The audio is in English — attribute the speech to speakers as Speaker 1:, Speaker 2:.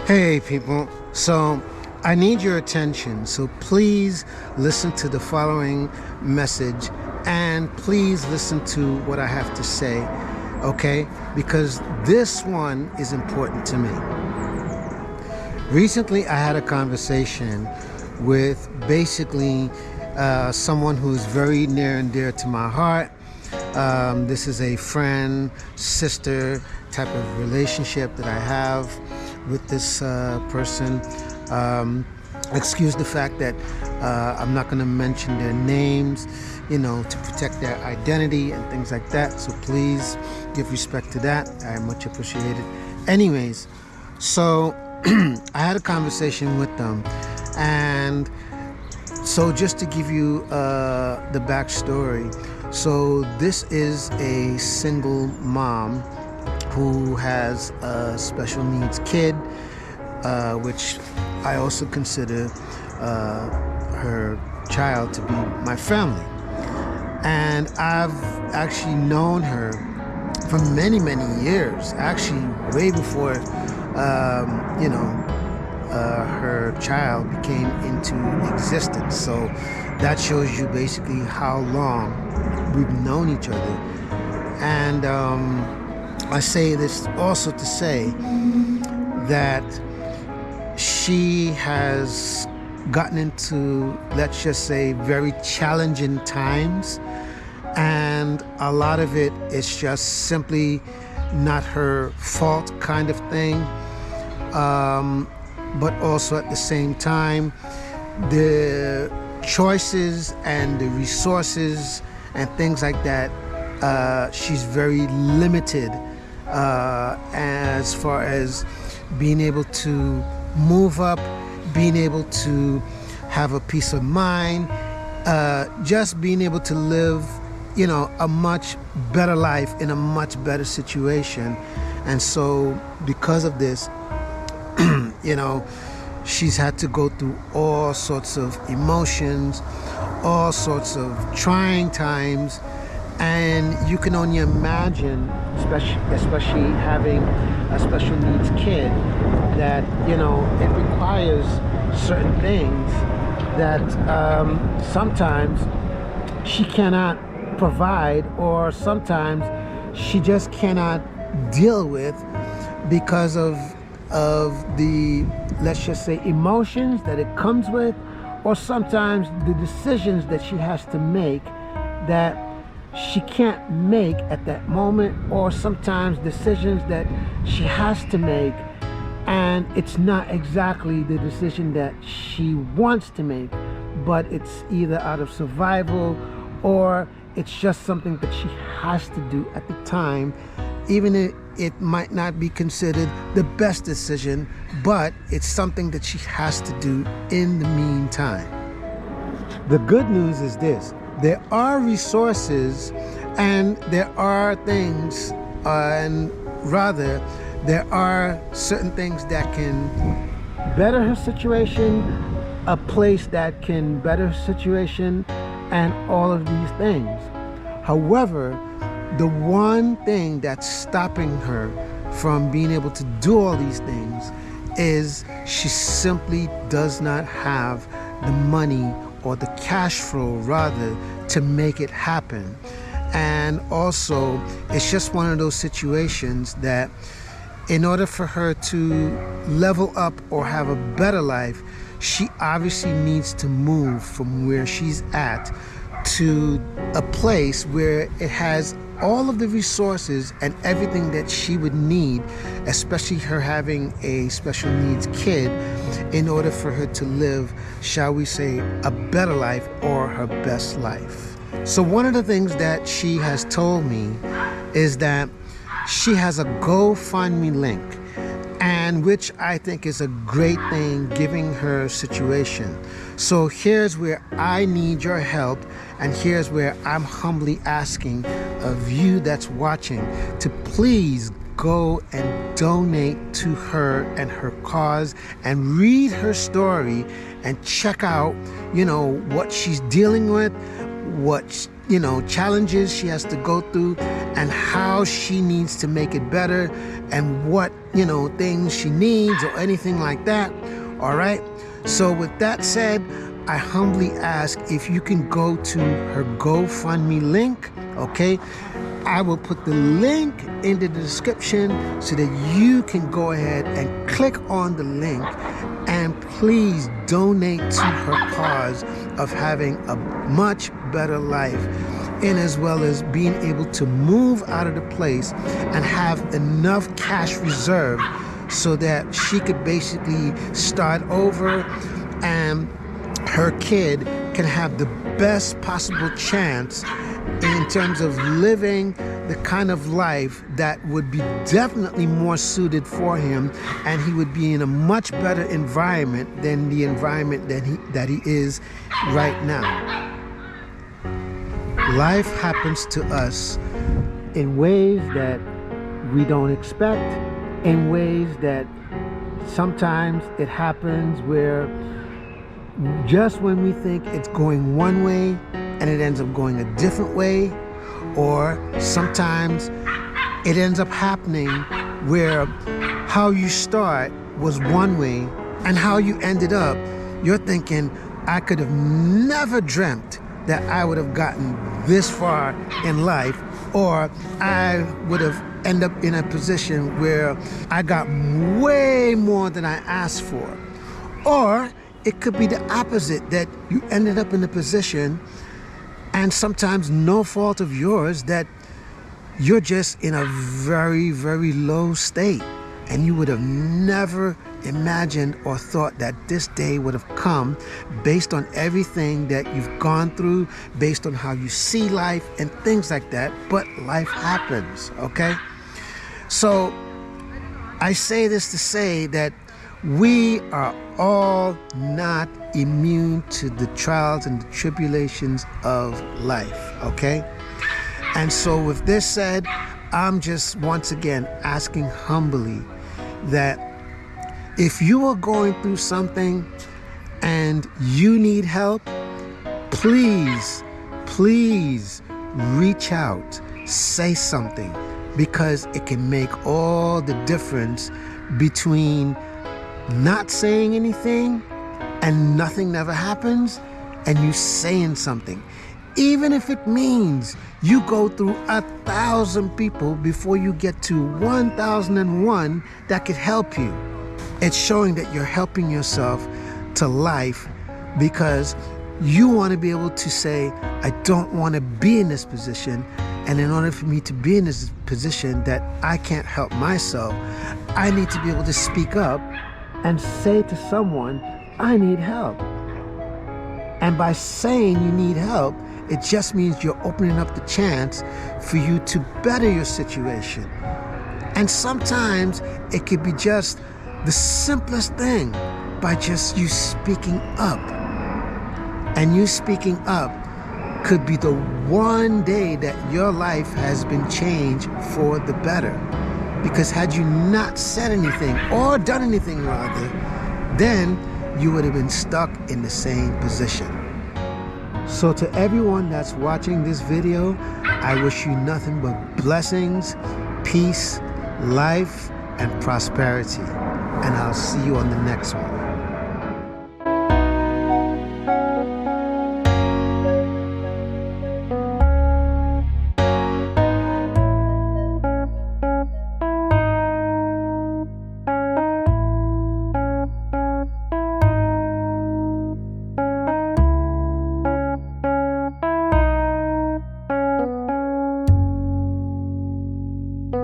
Speaker 1: Hey people, so I need your attention, so please listen to the following message and please listen to what I have to say, okay? Because this one is important to me. Recently I had a conversation with basically someone who's very near and dear to my heart. This is a friend, sister type of relationship that I have with this person. Excuse the fact that I'm not going to mention their names, to protect their identity and things like that. So please give respect to that. I much appreciate it. Anyways, so I had a conversation with them, and so just to give you the backstory. So this is a single mom who has a special needs kid, which I also consider her child to be my family. And I've actually known her for many, many years, actually way before, her child became into existence. So that shows you basically how long we've known each other. And I say this also to say that she has gotten into, let's just say, very challenging times, and a lot of it is just simply not her fault kind of thing, but also at the same time the choices and the resources and things like that, she's very limited as far as being able to move up, being able to have a peace of mind, just being able to live, a much better life in a much better situation. And so because of this, she's had to go through all sorts of emotions, all sorts of trying times. And you can only imagine, especially having a special needs kid, that it requires certain things that sometimes she cannot provide, or sometimes she just cannot deal with because of the, let's just say, emotions that it comes with, or sometimes the decisions that she has to make that she can't make at that moment, or sometimes decisions that she has to make and it's not exactly the decision that she wants to make, but it's either out of survival or it's just something that she has to do at the time, even if it might not be considered the best decision, but it's something that she has to do in the meantime. The good news is this: there are resources and there are things, and rather there are certain things that can better her situation, a place that can better her situation, and all of these things. However, the one thing that's stopping her from being able to do all these things is she simply does not have the money, or the cash flow rather, to make it happen. And also, it's just one of those situations that in order for her to level up or have a better life, she obviously needs to move from where she's at to a place where it has all of the resources and everything that she would need, especially her having a special needs kid, in order for her to live, shall we say, a better life or her best life. So one of the things that she has told me is that she has a GoFundMe link, and which I think is a great thing given her situation. So here's where I need your help, and here's where I'm humbly asking of you that's watching to please go and donate to her and her cause, and read her story and check out, what she's dealing with, what challenges she has to go through, and how she needs to make it better and what, you know, things she needs or anything like that. All right. So with that said, I humbly ask if you can go to her GoFundMe link. Okay. I will put the link in the description so that you can go ahead and click on the link and please donate to her cause of having a much better life, and as well as being able to move out of the place and have enough cash reserved so that she could basically start over and her kid can have the best possible chance in terms of living the kind of life that would be definitely more suited for him, and he would be in a much better environment than the environment that he is right now. Life happens to us in ways that we don't expect, in ways that sometimes it happens where just when we think it's going one way and it ends up going a different way, or sometimes it ends up happening where how you start was one way and how you ended up, you're thinking, I could have never dreamt that I would have gotten this far in life, or I would have ended up in a position where I got way more than I asked for. Or it could be the opposite, that you ended up in a position, and sometimes no fault of yours, that you're just in a very, very low state, and you would have never imagined or thought that this day would have come based on everything that you've gone through, based on how you see life and things like that. But life happens, okay? So I say this to say that we are all not immune to the trials and the tribulations of life, okay? And so with this said, I'm just once again asking humbly that if you are going through something and you need help, please, please reach out, say something, because it can make all the difference between not saying anything and nothing never happens, and you saying something. Even if it means you go through 1,000 people before you get to 1,001 that could help you. It's showing that you're helping yourself to life, because you want to be able to say, I don't want to be in this position, and in order for me to be in this position that I can't help myself, I need to be able to speak up and say to someone, I need help. And by saying you need help, it just means you're opening up the chance for you to better your situation. And sometimes it could be just the simplest thing, by just you speaking up. And you speaking up could be the one day that your life has been changed for the better. Because had you not said anything, or done anything rather, then you would have been stuck in the same position. So to everyone that's watching this video, I wish you nothing but blessings, peace, life, and prosperity. And I'll see you on the next one.